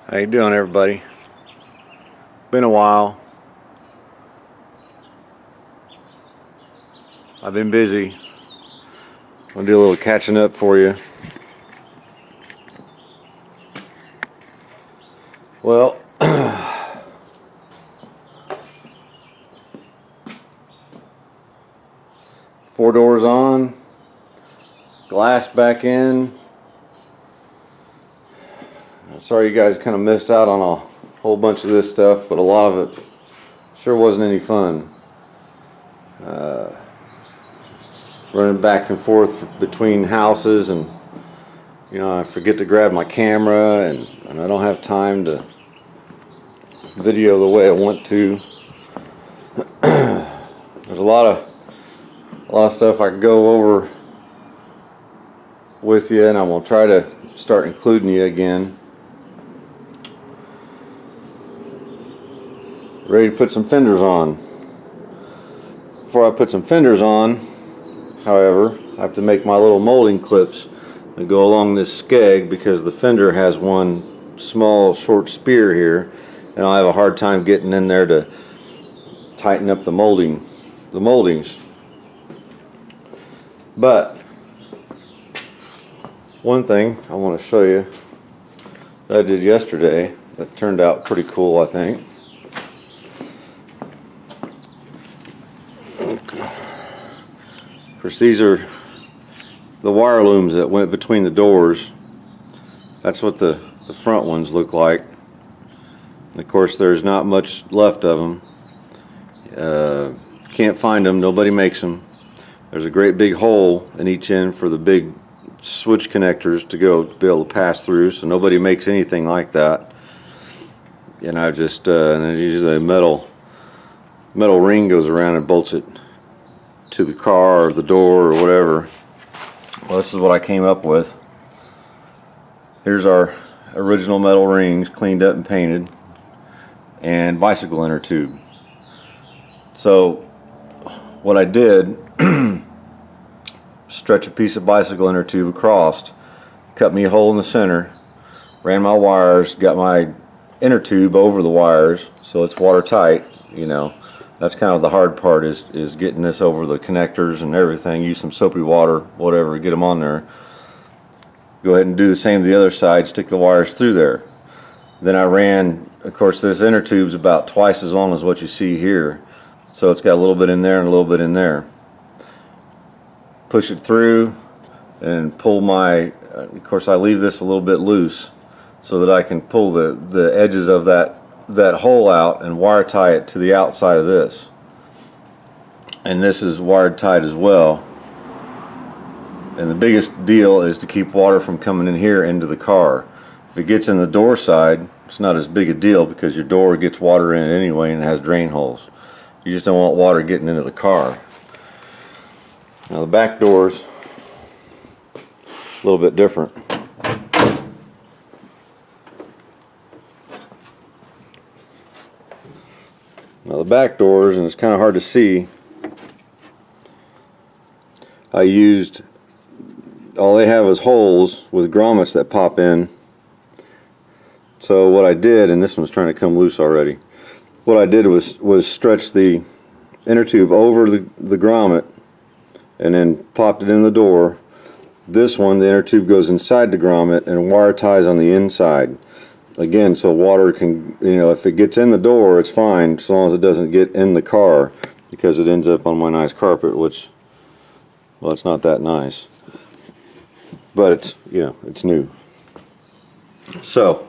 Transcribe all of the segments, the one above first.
How you doing, everybody? Been a while. I've been busy. I'll do a little catching up for you. Well, four doors on, glass back in. Sorry you guys kind of missed out on a whole bunch of this stuff, but a lot of it sure wasn't any fun. Running back and forth between houses, and I forget to grab my camera, and I don't have time to video the way I want to. There's a lot of stuff I can go over with you, and I'm gonna try to start including you again. Ready to put some fenders on. Before I put some fenders on, however, I have to make my little molding clips that go along this skeg, because the fender has one small short spear here, and I'll have a hard time getting in there to tighten up the moldings. But one thing I want to show you that I did yesterday that turned out pretty cool, I think. Of course, these are the wire looms that went between the doors. That's what the front ones look like. And of course, there's not much left of them. Can't find them. Nobody makes them. There's a great big hole in each end for the big switch connectors to be able to pass through. So nobody makes anything like that. And I just and then usually a metal ring goes around and bolts it to the car or the door or whatever. Well, this is what I came up with. Here's our original metal rings, cleaned up and painted, and bicycle inner tube. So what I did, stretch a piece of bicycle inner tube across, cut me a hole in the center, ran my wires, got my inner tube over the wires so it's watertight. That's kind of the hard part, is getting this over the connectors and everything. Use some soapy water, whatever, get them on there. Go ahead and do the same to the other side, stick the wires through there. Then I ran, of course, this inner tube's about twice as long as what you see here. So it's got a little bit in there and a little bit in there. Push it through and pull my, of course I leave this a little bit loose so that I can pull the edges of that hole out and wire tie it to the outside of this. And this is wired tight as well. And the biggest deal is to keep water from coming in here into the car. If it gets in the door side, it's not as big a deal, because your door gets water in it anyway and it has drain holes. You just don't want water getting into the car. Now the back door's a little bit different. Now the back doors, and it's kind of hard to see, I used, all they have is holes with grommets that pop in. So what I did, and this one's trying to come loose already, what I did was stretch the inner tube over the grommet and then popped it in the door. This one, the inner tube goes inside the grommet and wire ties on the inside. Again, so water can, if it gets in the door, it's fine, as long as it doesn't get in the car, because it ends up on my nice carpet, which, well, it's not that nice. But it's, it's new. So,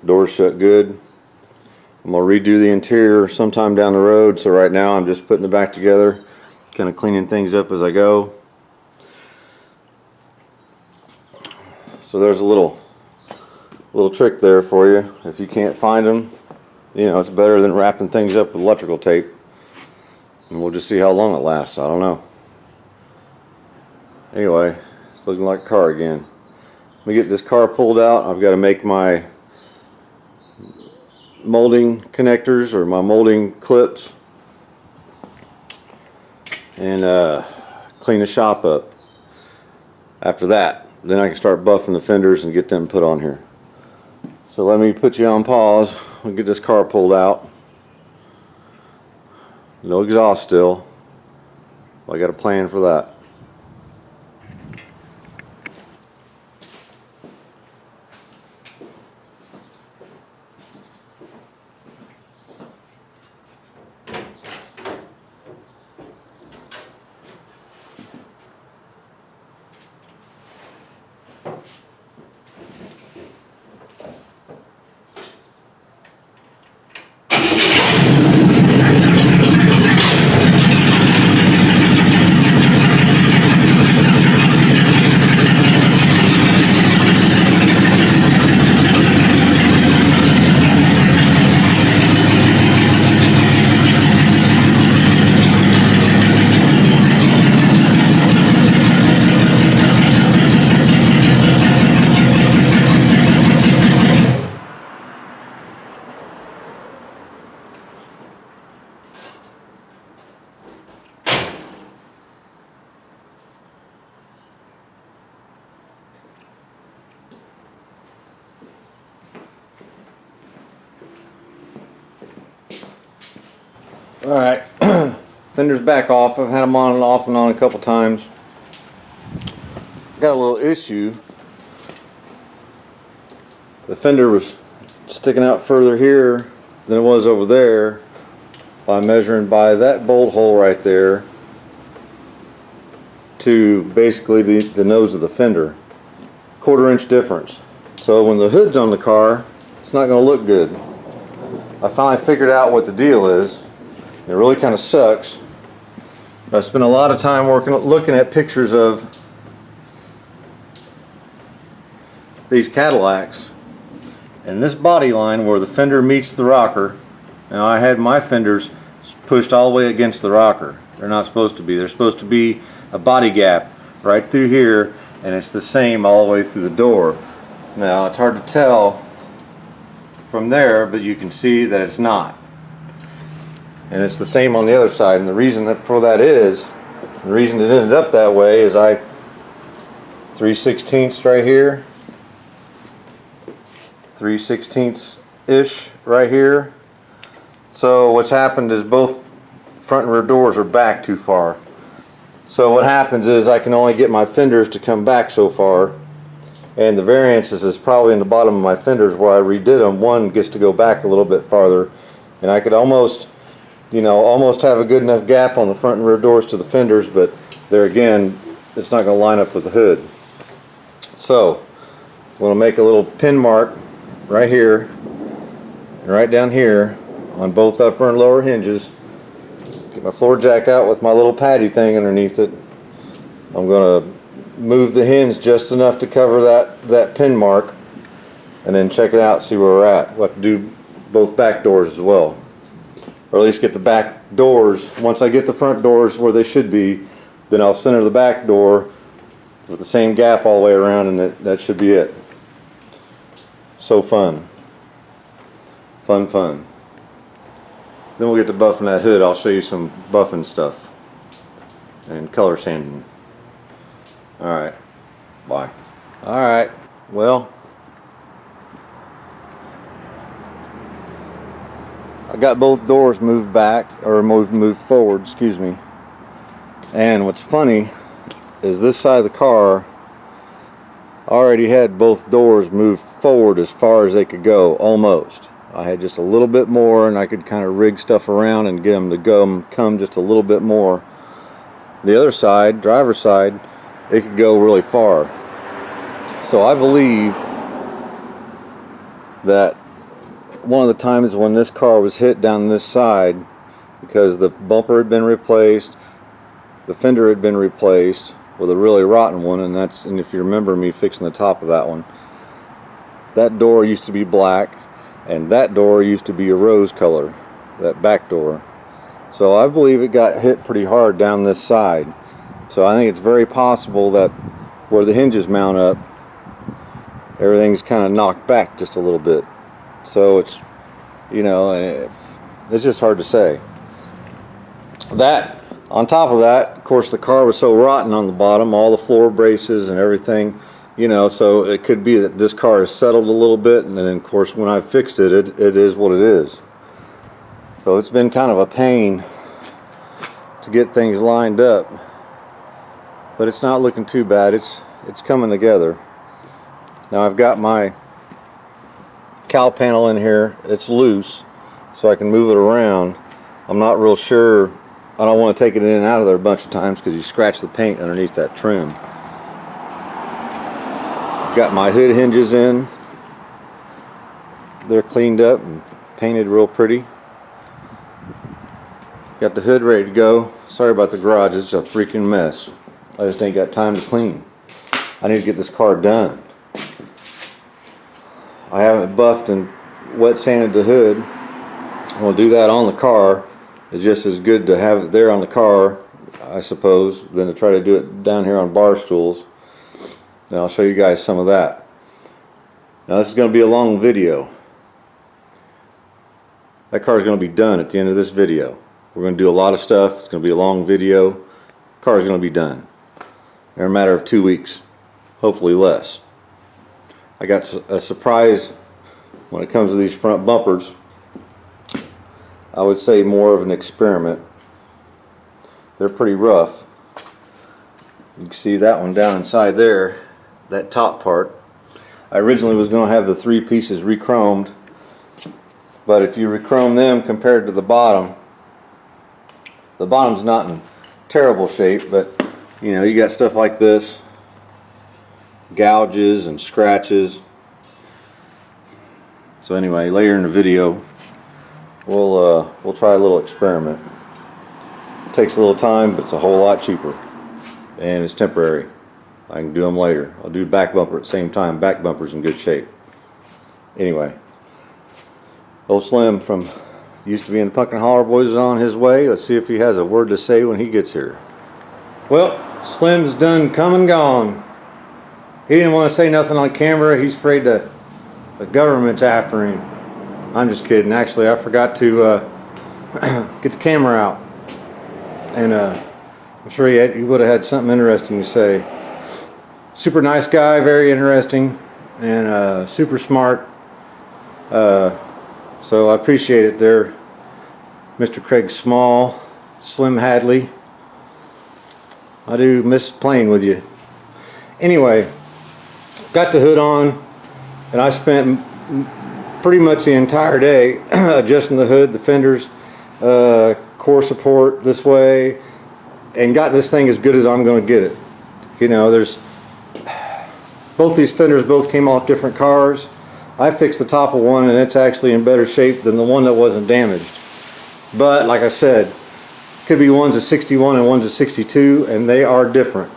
doors shut good. I'm going to redo the interior sometime down the road, so right now I'm just putting it back together, kind of cleaning things up as I go. So there's a little trick there for you. If you can't find them, it's better than wrapping things up with electrical tape. And we'll just see how long it lasts. I don't know. Anyway, it's looking like a car again. Let me get this car pulled out. I've got to make my molding connectors, or my molding clips, and clean the shop up. After that, then I can start buffing the fenders and get them put on here. So let me put you on pause. We'll get this car pulled out. No exhaust still. I got a plan for that. Alright, fender's back off. I've had them on and off and on a couple times. Got a little issue. The fender was sticking out further here than it was over there by measuring by that bolt hole right there to basically the nose of the fender. 1/4 inch difference. So when the hood's on the car, it's not going to look good. I finally figured out what the deal is. It really kind of sucks. I spent a lot of time looking at pictures of these Cadillacs, and this body line where the fender meets the rocker. Now I had my fenders pushed all the way against the rocker. They're not supposed to be. They're supposed to be a body gap right through here, and it's the same all the way through the door. Now it's hard to tell from there, but you can see that it's not. And it's the same on the other side, and the reason for that is, the reason it ended up that way is 3/16 right here, 3/16 ish right here. So what's happened is both front and rear doors are back too far. So what happens is I can only get my fenders to come back so far, and the variances is probably in the bottom of my fenders where I redid them. One gets to go back a little bit farther, and I could almost have a good enough gap on the front and rear doors to the fenders, but there again, it's not going to line up with the hood. So I'm going to make a little pin mark right here and right down here on both upper and lower hinges. Get my floor jack out with my little patty thing underneath it. I'm going to move the hinge just enough to cover that pin mark, and then check it out, see where we're at. We'll have to do both back doors as well. Or at least get the back doors. Once I get the front doors where they should be, then I'll center the back door with the same gap all the way around, and that should be it. So fun. Fun. Then we'll get to buffing that hood. I'll show you some buffing stuff and color sanding. Alright, bye. Alright, well, I got both doors moved back, or moved forward, excuse me. And what's funny is this side of the car already had both doors moved forward as far as they could go, almost. I had just a little bit more, and I could kind of rig stuff around and get them to come just a little bit more. The other side, driver's side, it could go really far. So I believe that one of the times when this car was hit down this side, because the bumper had been replaced, the fender had been replaced with a really rotten one, and if you remember me fixing the top of that one, that door used to be black, and that door used to be a rose color, that back door. So I believe it got hit pretty hard down this side. So I think it's very possible that where the hinges mount up, everything's kind of knocked back just a little bit. So it's, it's just hard to say. That, on top of that, of course, the car was so rotten on the bottom, all the floor braces and everything, You know, so it could be that this car is settled a little bit, and then of course when I fixed it, it is what it is. So it's been kind of a pain to get things lined up, but it's not looking too bad. It's coming together. Now I've got my cowl panel in here. It's loose, so I can move it around. I'm not real sure. I don't want to take it in and out of there a bunch of times because you scratch the paint underneath that trim. Got my hood hinges in. They're cleaned up and painted real pretty. Got the hood ready to go. Sorry about the garage, it's a freaking mess. I just ain't got time to clean. I need to get this car done. I haven't buffed and wet sanded the hood. I'm going to do that on the car. It's just as good to have it there on the car, I suppose, than to try to do it down here on bar stools. And I'll show you guys some of that. Now this is going to be a long video. That car is going to be done at the end of this video. We're going to do a lot of stuff. It's going to be a long video. The car is going to be done in a matter of 2 weeks, hopefully less. I got a surprise when it comes to these front bumpers. I would say more of an experiment. They're pretty rough. You can see that one down inside there, that top part. I originally was going to have the 3 pieces re-chromed, but if you re-chrome them compared to the bottom's not in terrible shape, but you know, you got stuff like this, gouges and scratches. So anyway, later in the video we'll try a little experiment. It takes a little time, but it's a whole lot cheaper, and it's temporary. I can do them later. I'll do back bumper at the same time. Back bumper's in good shape. Anyway, old Slim from used to be in the Pumpkin Holler Boys is on his way. Let's see if he has a word to say when he gets here. Well, Slim's done come and gone. He didn't want to say nothing on camera. He's afraid the government's after him. I'm just kidding. Actually, I forgot to get the camera out, and I'm sure he would have had something interesting to say. Super nice guy, very interesting, and super smart. So I appreciate it there, Mr. Craig Small, Slim Hadley. I do miss playing with you. Anyway, got the hood on, and I spent pretty much the entire day adjusting the hood, the fenders, core support this way, and got this thing as good as I'm going to get it. You know, both these fenders both came off different cars. I fixed the top of one, and it's actually in better shape than the one that wasn't damaged. But like I said, could be one's a 61 and one's a 62, and they are different.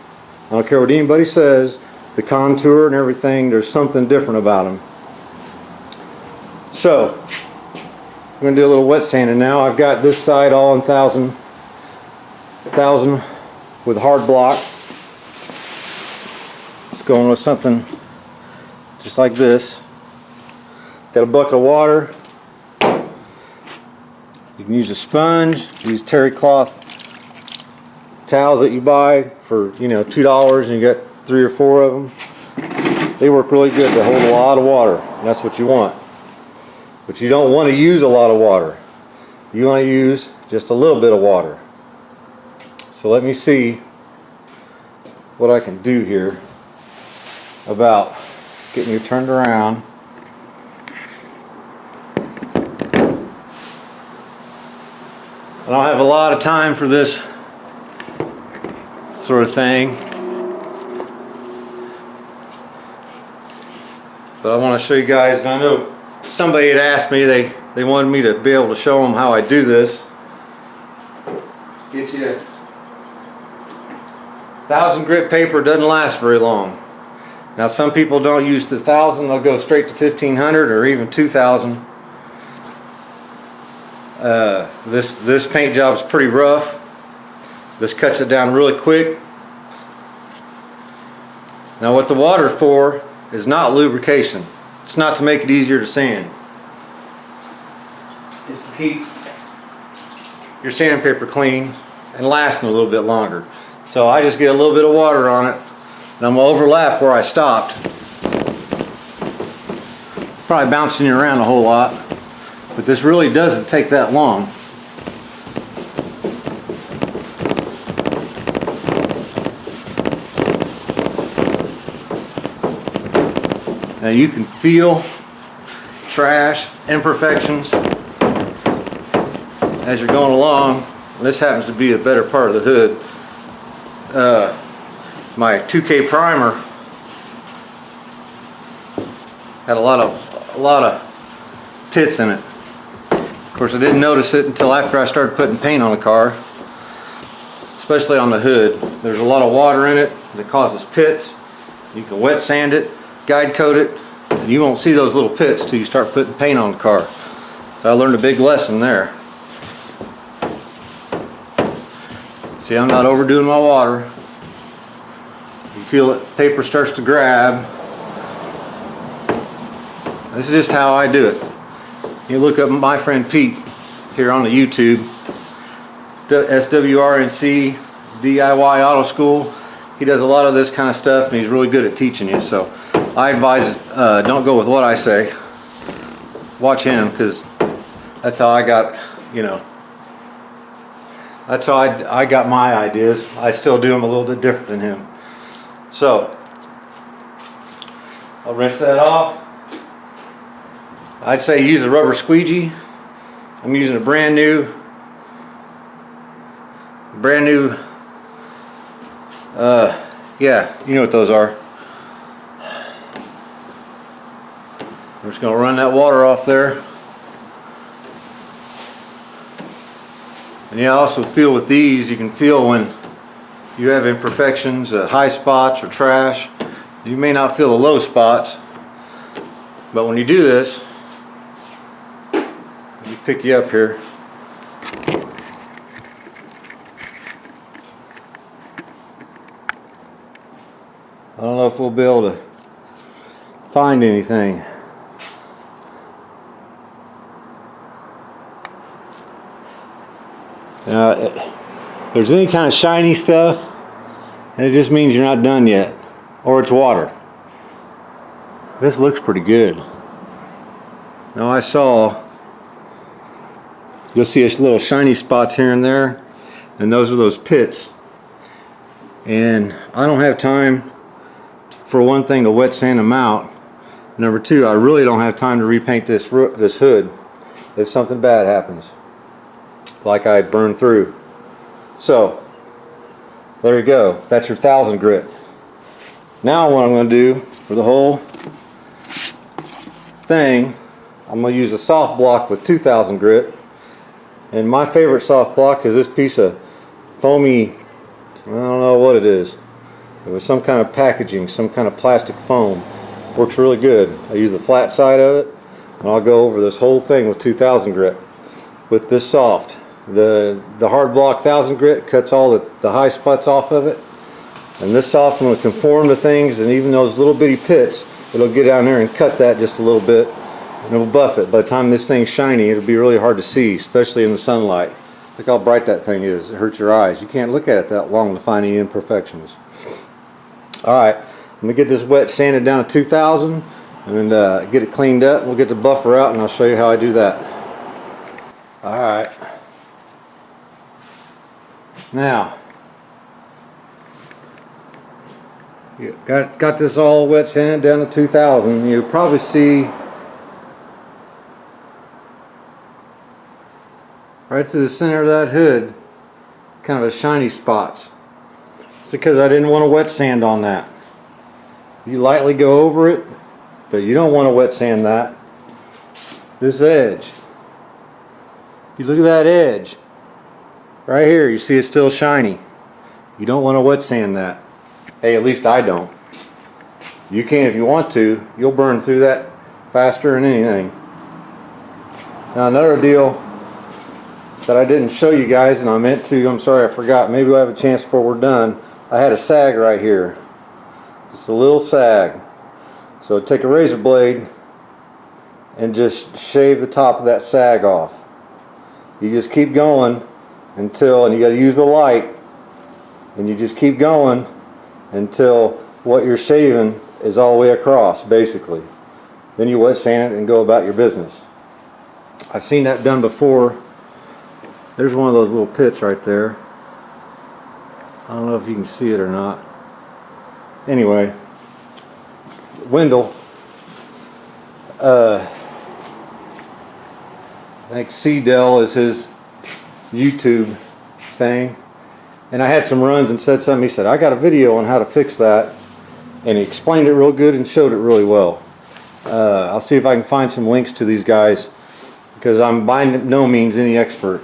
I don't care what anybody says, the contour and everything, there's something different about them. So I'm going to do a little wet sanding now. I've got this side all in 1000 with hard block. Just going with something just like this. Got a bucket of water. You can use a sponge, use terry cloth towels that you buy for, you know, $2, and you got 3 or 4 of them. They work really good. They hold a lot of water, and that's what you want. But you don't want to use a lot of water. You want to use just a little bit of water. So let me see what I can do here about getting you turned around. I don't have a lot of time for this sort of thing, but I want to show you guys. And I know somebody had asked me, they wanted me to be able to show them how I do this. Get you 1000 grit paper, doesn't last very long. Now some people don't use the 1000, they'll go straight to 1500 or even 2000. This paint job is pretty rough. This cuts it down really quick. Now what the water's for is not lubrication. It's not to make it easier to sand. It's to keep your sandpaper clean and lasting a little bit longer. So I just get a little bit of water on it, And I'm going to overlap where I stopped. Probably bouncing you around a whole lot, but this really doesn't take that long. Now you can feel trash, imperfections as you're going along. This happens to be a better part of the hood. My 2K primer had a lot of pits in it. Of course, I didn't notice it until after I started putting paint on the car, especially on the hood. There's a lot of water in it that causes pits. You can wet sand it, guide coat it, and you won't see those little pits till you start putting paint on the car. So I learned a big lesson there. See, I'm not overdoing my water. You feel it, paper starts to grab. This is just how I do it. You look up my friend Pete here on the YouTube, SWRNC DIY Auto School. He does a lot of this kind of stuff, and he's really good at teaching you. So I advise don't go with what I say. Watch him, because that's how I got, you know, that's how I got my ideas. I still do them a little bit different than him. So I'll rinse that off. I'd say use a rubber squeegee. I'm using a brand new yeah, you know what those are. We're just going to run that water off there. And you also feel with these, you can feel when you have imperfections, high spots or trash. You may not feel the low spots, but when you do this, let me pick you up here. I don't know if we'll be able to find anything. If there's any kind of shiny stuff, it just means you're not done yet, or it's water. This looks pretty good. Now I saw, you'll see little shiny spots here and there, and those are those pits. And I don't have time, for one thing, to wet sand them out. Number two, I really don't have time to repaint this hood if something bad happens, like I burned through. So there you go. That's your 1000 grit. Now what I'm going to do for the whole thing, I'm going to use a soft block with 2000 grit. And my favorite soft block is this piece of foamy, I don't know what it is. It was some kind of packaging, some kind of plastic foam. Works really good. I use the flat side of it, and I'll go over this whole thing with 2000 grit with this soft. The hard block 1000 grit cuts all the high spots off of it, and this soft one will conform to things, and even those little bitty pits, it'll get down there and cut that just a little bit, and it'll buff it. By the time this thing's shiny, it'll be really hard to see, especially in the sunlight. Look how bright that thing is. It hurts your eyes. You can't look at it that long to find any imperfections. Alright, let me get this wet sanded down to 2000 and get it cleaned up. We'll get the buffer out and I'll show you how I do that. Alright. Now, you got this all wet sanded down to 2000. You'll probably see right through the center of that hood kind of a shiny spots. It's because I didn't want to wet sand on that. You lightly go over it, but you don't want to wet sand that. This edge. You look at that edge. Right here, you see it's still shiny. You don't want to wet sand that. Hey, at least I don't. You can if you want to. You'll burn through that faster than anything. Now another deal that I didn't show you guys, and I meant to, I'm sorry I forgot. Maybe we'll have a chance before we're done. I had a sag right here. Just a little sag. So take a razor blade and just shave the top of that sag off. You just keep going until, and you got to use the light, and you just keep going until what you're shaving is all the way across, basically. Then you wet sand it and go about your business. I've seen that done before. There's one of those little pits right there. I don't know if you can see it or not. Anyway, Wendell, I think Sedan is his YouTube thing, and I had some runs and said something. He said, I got a video on how to fix that, and he explained it real good and showed it really well. I'll see if I can find some links to these guys, because I'm by no means any expert.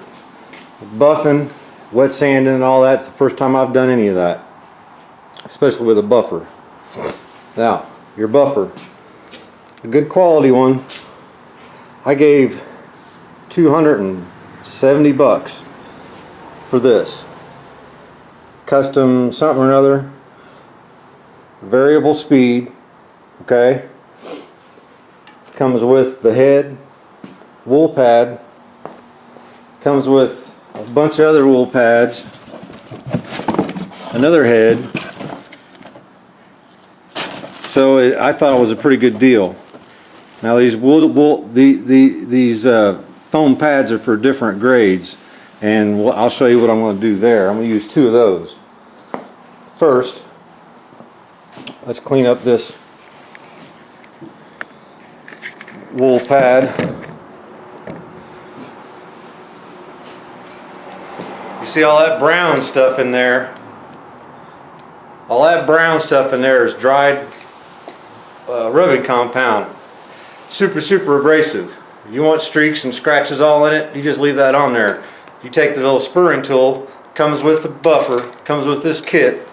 Buffing, wet sanding and all that's the first time I've done any of that, especially with a buffer. Now, your buffer, a good quality one, I gave $270 for this. Custom something or another, variable speed, okay? Comes with the head, wool pad, comes with a bunch of other wool pads, another head. So I thought it was a pretty good deal. Now these foam pads are for different grades, and I'll show you what I'm going to do there. I'm going to use 2 of those. First, let's clean up this wool pad. You see all that brown stuff in there? All that brown stuff in there is dried rubbing compound. Super abrasive. If you want streaks and scratches all in it, you just leave that on there. You take the little spurring tool, comes with the buffer, comes with this kit.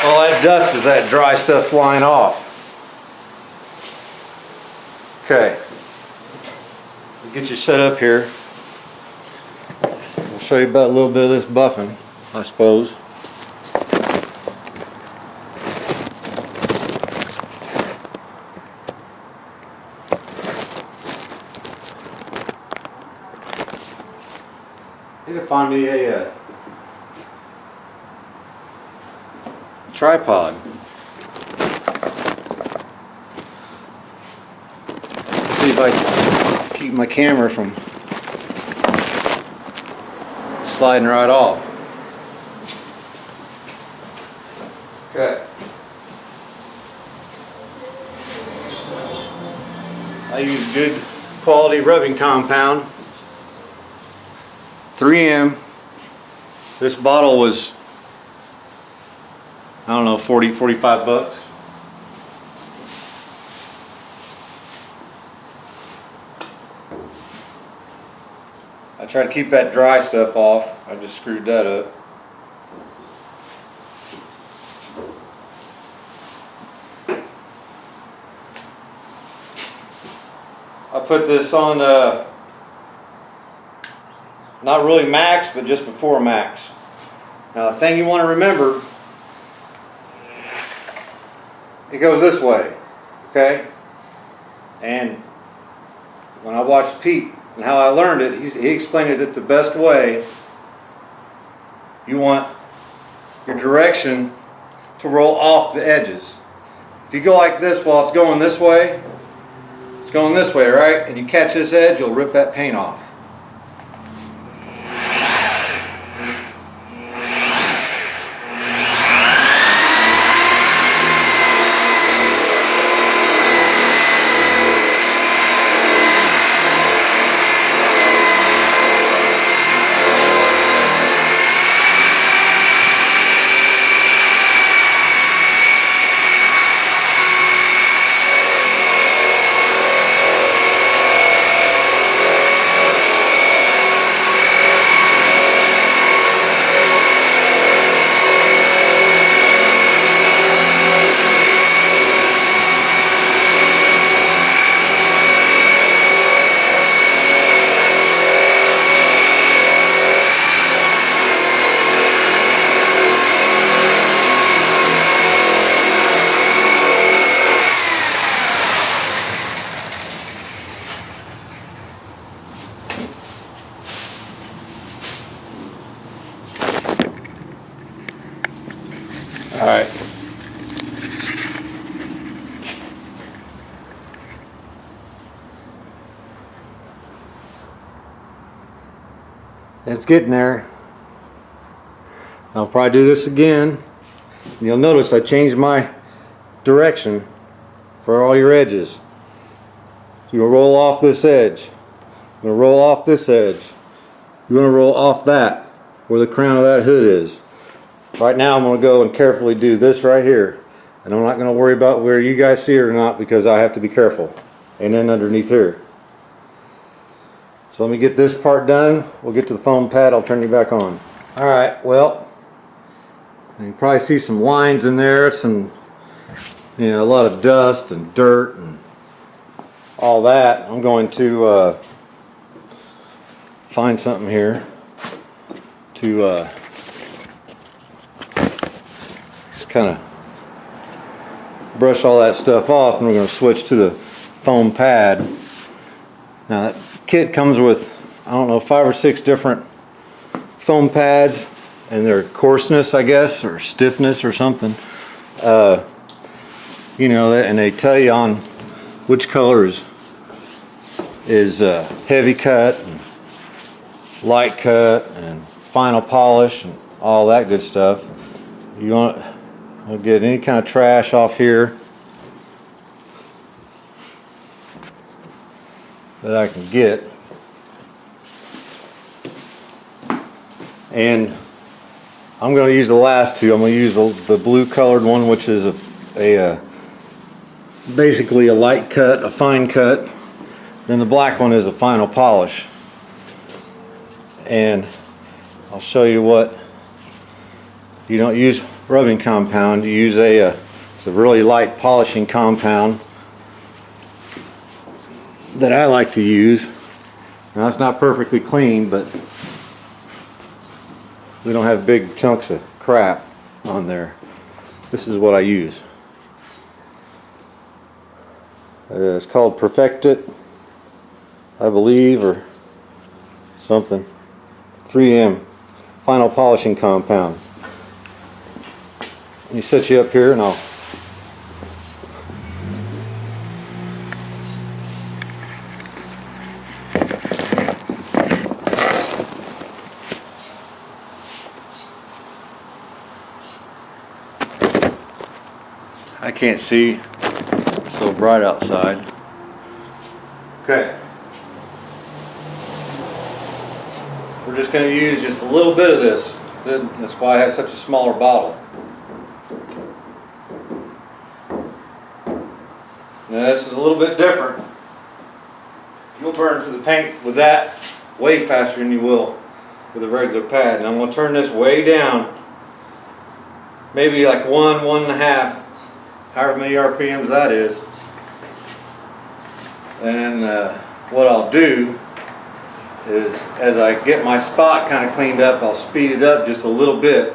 All that dust is that dry stuff flying off. Okay, we'll get you set up here. I'll show you about a little bit of this buffing, I suppose. I need to find me a tripod. See if I can keep my camera from sliding right off. Okay. I use good quality rubbing compound. 3M. This bottle was, I don't know, 40, 45 bucks. I try to keep that dry stuff off. I just screwed that up. I put this on not really max, but just before max. Now the thing you want to remember, it goes this way, okay? And when I watched Pete and how I learned it, he explained it the best way. You want your direction to roll off the edges. If you go like this while it's going this way, right? And you catch this edge, you'll rip that paint off. All right. It's getting there. I'll probably do this again. You'll notice I changed my direction for all your edges. You'll roll off this edge. You're going to roll off this edge. You're going to roll off that, where the crown of that hood is. Right now I'm going to go and carefully do this right here. And I'm not going to worry about where you guys see it or not, because I have to be careful. And then underneath here. So let me get this part done. We'll get to the foam pad. I'll turn you back on. Alright, well, you can probably see some lines in there. Some, you know, a lot of dust and dirt and all that. I'm going to find something here to just kind of brush all that stuff off, and we're going to switch to the foam pad. Now that kit comes with, I don't know, 5 or 6 different foam pads, and their coarseness, I guess, or stiffness or something. You know, and they tell you on which color is heavy cut and light cut and final polish and all that good stuff. You want to get any kind of trash off here that I can get. And I'm going to use the last two. I'm going to use the blue colored one, which is a basically a light cut, a fine cut. Then the black one is a final polish. And I'll show you what. You don't use rubbing compound. You use it's a really light polishing compound that I like to use. Now it's not perfectly clean, but we don't have big chunks of crap on there. This is what I use. It's called Perfect It, I believe, or something. 3M final polishing compound. Let me set you up here and I'll I can't see, it's so bright outside. Okay. We're just going to use just a little bit of this. That's why I have such a smaller bottle. Now this is a little bit different. You'll burn through the paint with that way faster than you will with a regular pad. And I'm going to turn this way down. Maybe like 1.5, however many RPMs that is. And what I'll do is, as I get my spot kind of cleaned up, I'll speed it up just a little bit,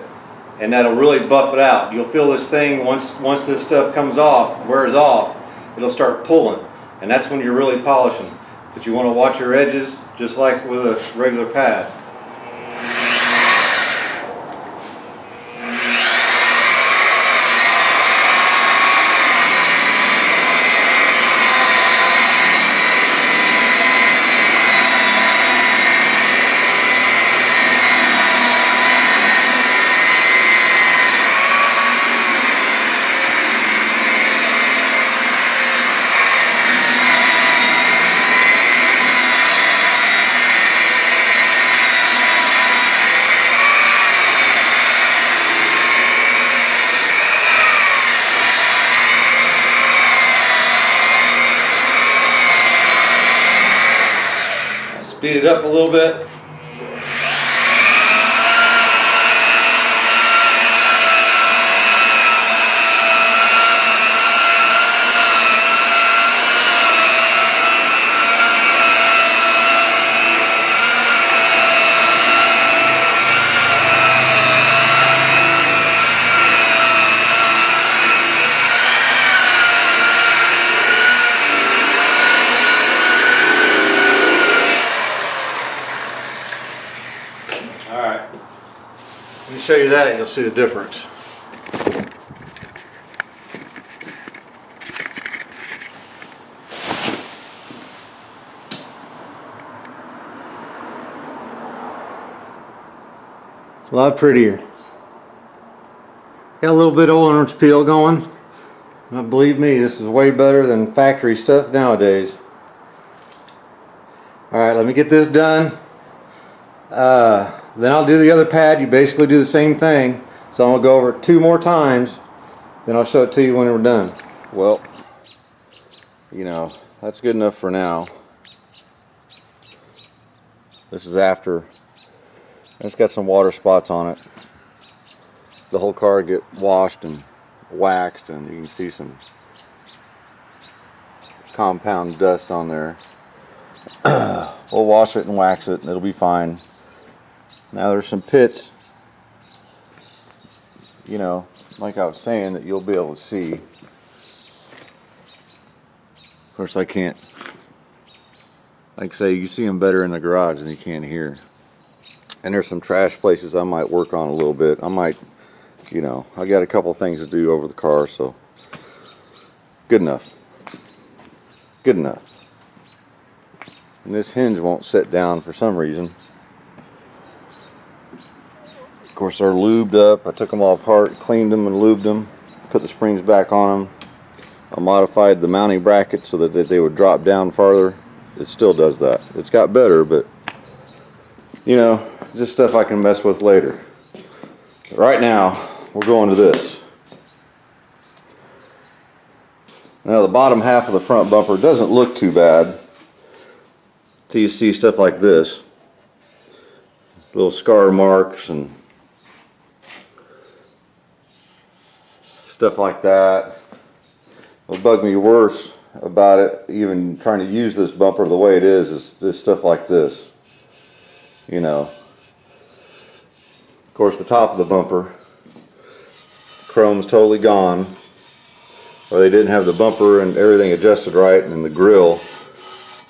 and that'll really buff it out. You'll feel this thing, once this stuff comes off, wears off, it'll start pulling, and that's when you're really polishing. But you want to watch your edges just like with a regular pad. Speed it up a little bit. Alright, let me show you that, you'll see the difference. A lot prettier. Got a little bit of orange peel going. Now, believe me, this is way better than factory stuff nowadays. Alright, let me get this done. Then I'll do the other pad. You basically do the same thing. So I'm going to go over it 2 more times. Then I'll show it to you when we're done. Well, you know, that's good enough for now. This is after. It's got some water spots on it. The whole car get washed and waxed, and you can see some compound dust on there. We'll wash it and wax it and it'll be fine. Now there's some pits, you know, like I was saying, that you'll be able to see. Of course I can't, like I say, you see them better in the garage than you can here. And there's some trash places I might work on a little bit. I might, you know, I got a couple things to do over the car, so good enough. Good enough. And this hinge won't sit down for some reason. Of course, they're lubed up. I took them all apart, cleaned them and lubed them, put the springs back on them. I modified the mounting bracket so that they would drop down farther. It still does that. It's got better, but you know, just stuff I can mess with later. Right now, we're going to this. Now, the bottom half of the front bumper doesn't look too bad till you see stuff like this. Little scar marks and stuff like that. What bugged me worse about it, even trying to use this bumper the way it is this stuff like this. You know. Of course, the top of the bumper, chrome's totally gone. Or they didn't have the bumper and everything adjusted right, and the grill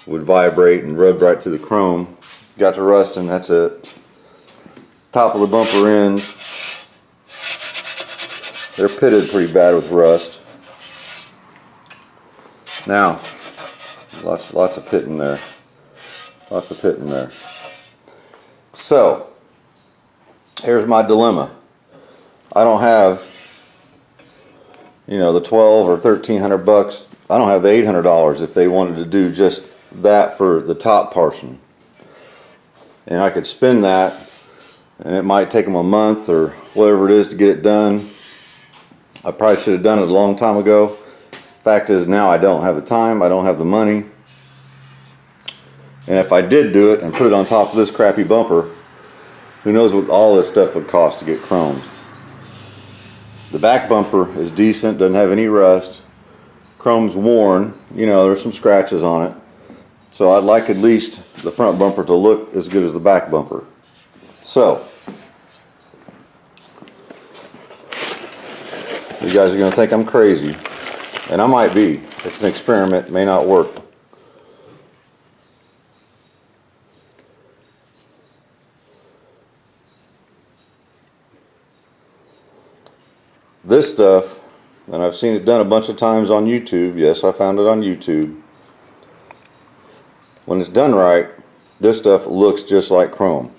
would vibrate and rub right through the chrome. Got to rusting, that's it. Top of the bumper ends, they're pitted pretty bad with rust. Now, lots of pit in there. Lots of pit in there. So, here's my dilemma. I don't have, you know, the 12 or 1300 bucks. I don't have the $800 if they wanted to do just that for the top portion. And I could spend that, and it might take them a month or whatever it is to get it done. I probably should have done it a long time ago. Fact is, now I don't have the time, I don't have the money. And if I did do it and put it on top of this crappy bumper, who knows what all this stuff would cost to get chromed. The back bumper is decent, doesn't have any rust. Chrome's worn, you know, there's some scratches on it. So I'd like at least the front bumper to look as good as the back bumper. So, you guys are going to think I'm crazy, and I might be. It's an experiment, it may not work. This stuff, and I've seen it done a bunch of times on YouTube. Yes, I found it on YouTube. When it's done right, this stuff looks just like chrome.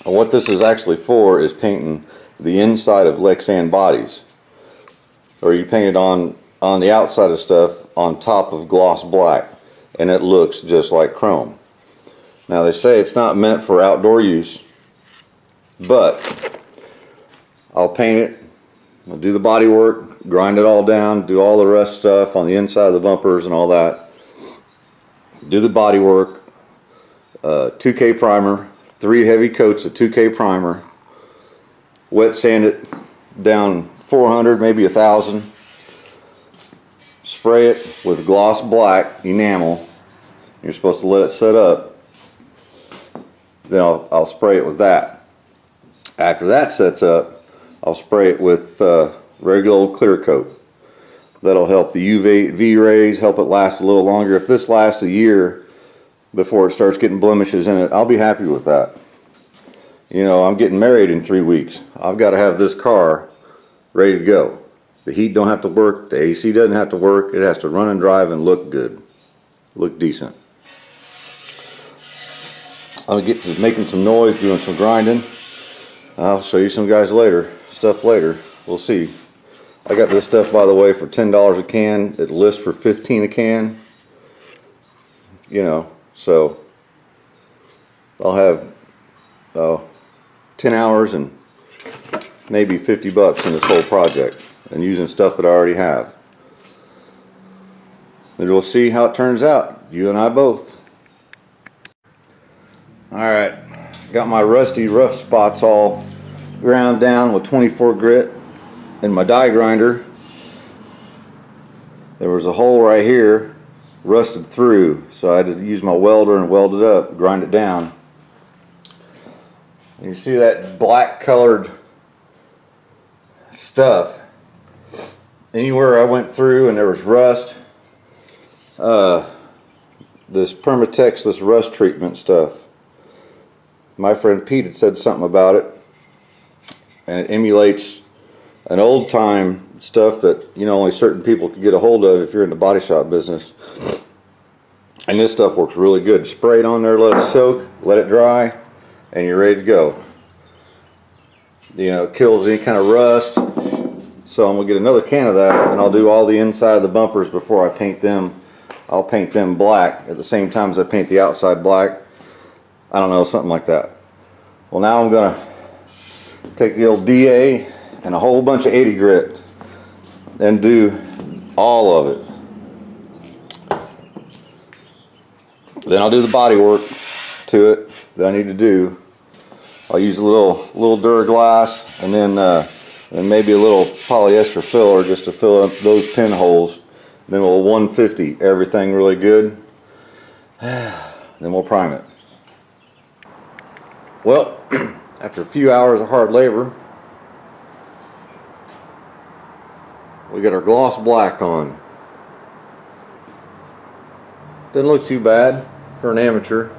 And what this is actually for is painting the inside of Lexan bodies. Or you paint it on the outside of stuff on top of gloss black, and it looks just like chrome. Now they say it's not meant for outdoor use, but I'll paint it. I'll do the body work, grind it all down, do all the rest stuff on the inside of the bumpers and all that. Do the body work, 2K primer, 3 heavy coats of 2K primer, wet sand it down 400, maybe 1,000. Spray it with gloss black enamel. You're supposed to let it set up. Then I'll spray it with that. After that sets up, I'll spray it with regular old clear coat. That'll help the UV rays, help it last a little longer. If this lasts a year before it starts getting blemishes in it, I'll be happy with that. You know, I'm getting married in 3 weeks. I've got to have this car ready to go. The heat don't have to work, the AC doesn't have to work, it has to run and drive and look good, look decent. I'm gonna get to making some noise, doing some grinding. I'll show you some guys later, stuff later. We'll see. I got this stuff, by the way, for $10 a can. It lists for 15 a can. You know, so I'll have 10 hours and maybe 50 bucks in this whole project, and using stuff that I already have. And we'll see how it turns out, you and I both. Alright, got my rusty rough spots all ground down with 24 grit in my die grinder. There was a hole right here rusted through, so I had to use my welder and weld it up, grind it down. And you see that black colored stuff. Anywhere I went through and there was rust, this Permatex, this rust treatment stuff, my friend Pete had said something about it, and it emulates an old time stuff that, you know, only certain people could get a hold of if you're in the body shop business. And this stuff works really good. Spray it on there, let it soak, let it dry, and you're ready to go. You know, it kills any kind of rust. So I'm gonna get another can of that, and I'll do all the inside of the bumpers before I paint them. I'll paint them black at the same time as I paint the outside black. I don't know, something like that. Well, now I'm gonna take the old DA and a whole bunch of 80 grit and do all of it. Then I'll do the body work to it that I need to do. I'll use a little Duraglass and then maybe a little polyester filler just to fill up those pinholes. Then we'll 150 everything really good. Then we'll prime it. Well, after a few hours of hard labor, we got our gloss black on. Doesn't look too bad for an amateur.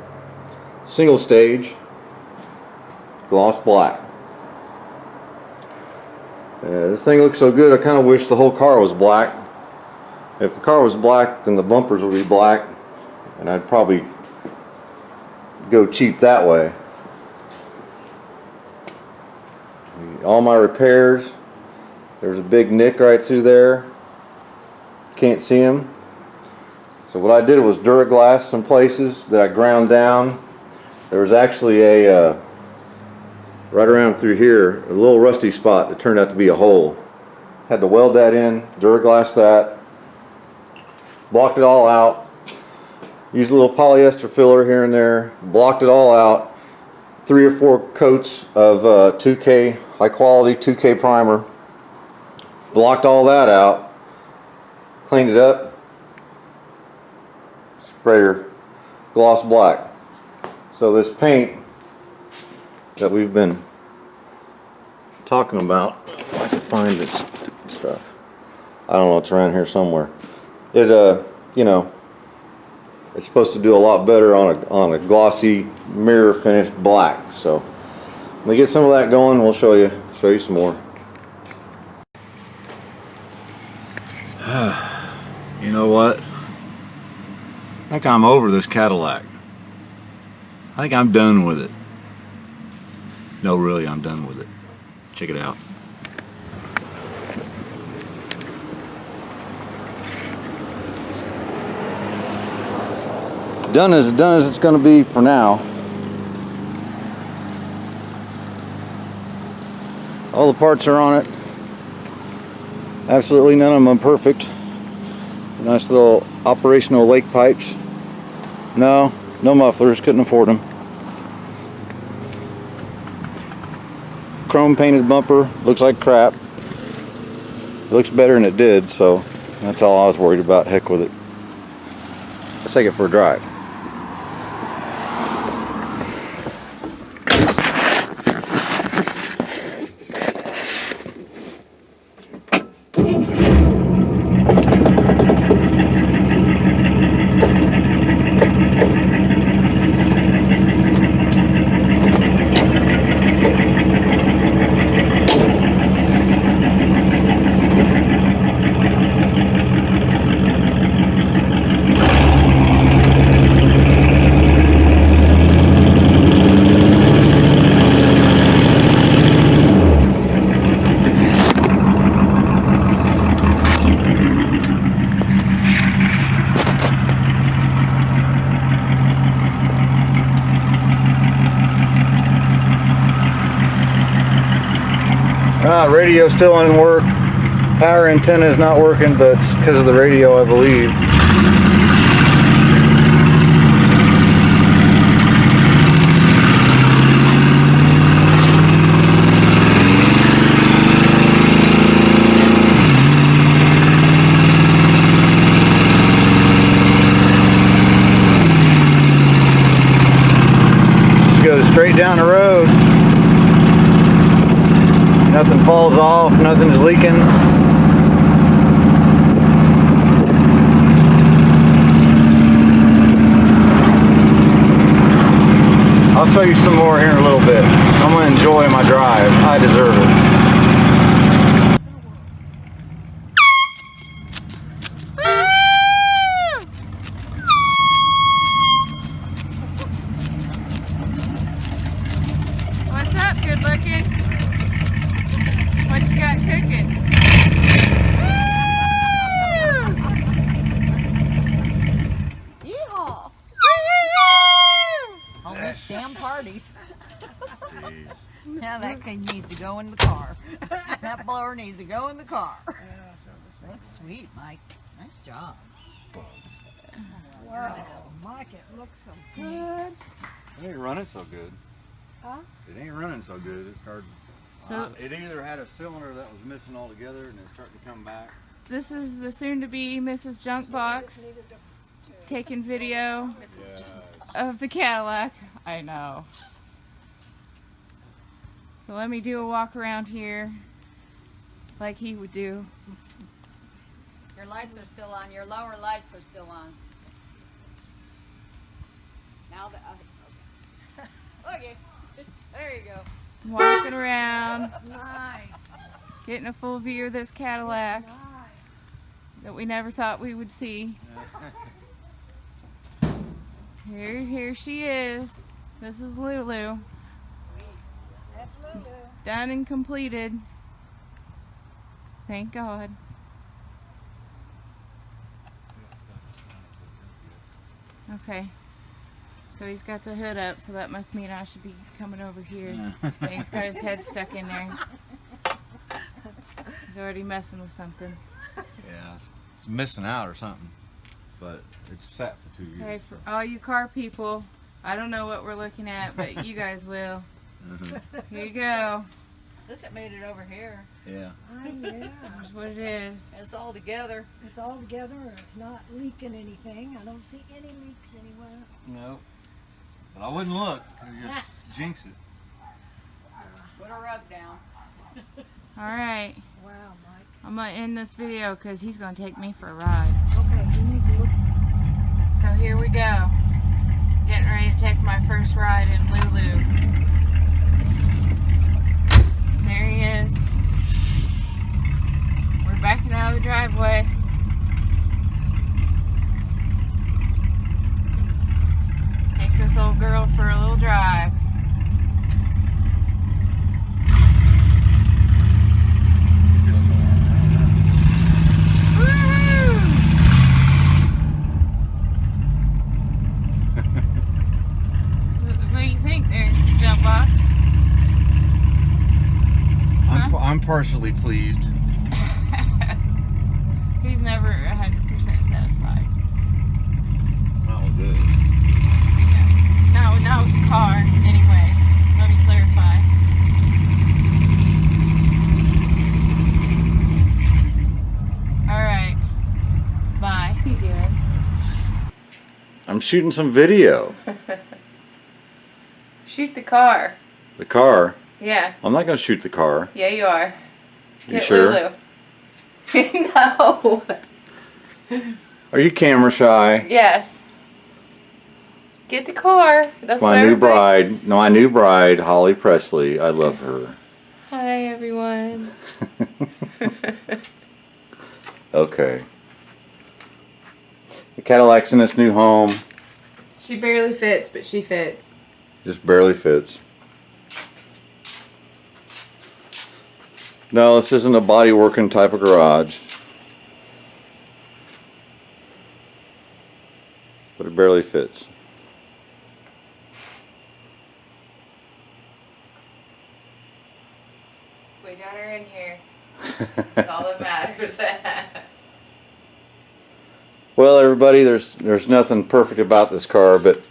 Single stage, gloss black. This thing looks so good, I kind of wish the whole car was black. If the car was black, then the bumpers would be black, and I'd probably go cheap that way. All my repairs, there's a big nick right through there. Can't see them. So what I did was Duraglass some places that I ground down. There was actually a right around through here, a little rusty spot that turned out to be a hole. Had to weld that in, Duraglass that, blocked it all out, used a little polyester filler here and there, blocked it all out, 3 or 4 coats of 2K, high quality 2K primer, blocked all that out, cleaned it up, sprayed her gloss black. So this paint that we've been talking about, if I can find this stupid stuff, I don't know, it's around here somewhere. It you know, it's supposed to do a lot better on a glossy mirror finished black. So let me get some of that going, we'll show you some more. You know what, I think I'm over this Cadillac. I think I'm done with it. No, really, I'm done with it. Check it out. Done as it's going to be for now. All the parts are on it. Absolutely none of them are perfect. Nice little operational lake pipes. No mufflers, couldn't afford them. Chrome painted bumper, looks like crap. It looks better than it did, so that's all I was worried about. Heck with it. Let's take it for a drive. Radio still didn't work. Power antenna is not working, but it's because of the radio, I believe. Just go straight down the road. Nothing falls off, nothing's leaking. I'll show you some more here in a little bit. I'm going to enjoy my drive. I deserve it. What's up, good looking? What you got cooking? Yeehaw! All these damn parties. Now that thing needs to go in the car. That blower needs to go in the car. Looks sweet, Mike. Nice job. Wow, Mike, it looks so good. It ain't running so good. Huh? It ain't running so good. It started. So It either had a cylinder that was missing altogether and it's starting to come back. this is the soon-to-be Mrs. Junkbox taking video of the Cadillac. I know. So let me do a walk around here like he would do. Your lights are still on. Your lower lights are still on. Now that okay. There you go. Walking around, It's nice. getting a full view of this Cadillac Nice. that we never thought we would see. Here she is. This is Lulu. That's Lulu. Done and completed. Thank God. Okay. So he's got the hood up, so that must mean I should be coming over here. And he's got his head stuck in there. He's already messing with something. Yeah, it's missing out or something. But it's sat for 2 years. Okay, for all you car people, I don't know what we're looking at, but you guys will. Here you go. This it made it over here. Yeah. Yeah. That's what it is. It's all together. It's all together. It's not leaking anything. I don't see any leaks anywhere. No. But I wouldn't look. You just jinx it. Put a rug down. All right. Wow, Mike. I'm going to end this video because he's going to take me for a ride. Okay, he needs to look. So here we go. Getting ready to take my first ride in Lulu. There he is. We're backing out of the driveway. Take this old girl for a little drive. What do you think there, jump box? I'm partially pleased. He's never 100% satisfied. Not with this. Yeah. No, not with the car. Anyway, let me clarify. All right. Bye. What are you doing? I'm shooting some video. Shoot the car. The car. Yeah. I'm not going to shoot the car. Yeah, you are. You sure? Lulu. No. Are you camera shy? Yes. Get the car. That's what My new everybody- bride. No, my new bride, Holly Presley. I love her. Hi, everyone. Okay. The Cadillac's in its new home. She barely fits, but she fits. Just barely fits. No, this isn't a body working type of garage. But it barely fits. We got her in here. That's all that matters. Well, everybody, there's nothing perfect about this car, but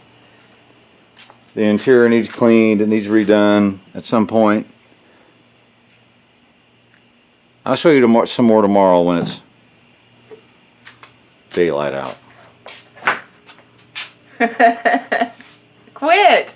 the interior needs cleaned. It needs redone at some point. I'll show you some more tomorrow when it's daylight out. Quit!